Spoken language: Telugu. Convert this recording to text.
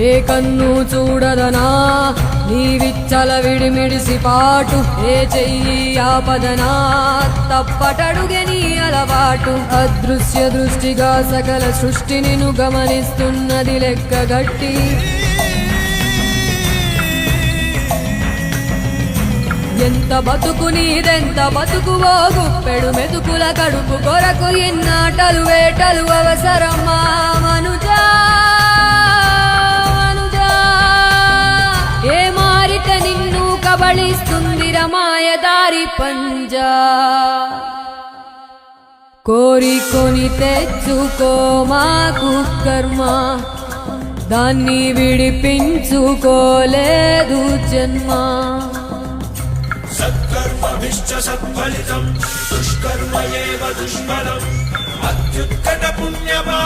ఏ కన్ను చూడదనా నీ విచ్చల విడిమిడిసి పాటు, ఏ చెయ్యి ఆపదనా తప్పటడుగే నీ అలవాటు. అదృశ్య దృష్టిగా సకల సృష్టిని ను గమనిస్తున్నది లెక్కగట్టి, ఎంత బతుకు నీదెంత బతుకువో గుప్పెడు మెతుకుల కడుపు కొరకు ఎన్నాటలు వేటలు అవసరమా మనుజా మనుజా. ఏ మారిట నిన్ను కబళిస్తుంది రమాయదారి పంజా. కోరికొని తెచ్చుకో మాకు కర్మ, దాన్ని విడిపించుకోలేదు జన్మ. సత్కర్మభిశ్చ సత్ఫలితం దుష్కర్మ ఏవ దుష్ఫలం అత్యుత్కట పుణ్యమా.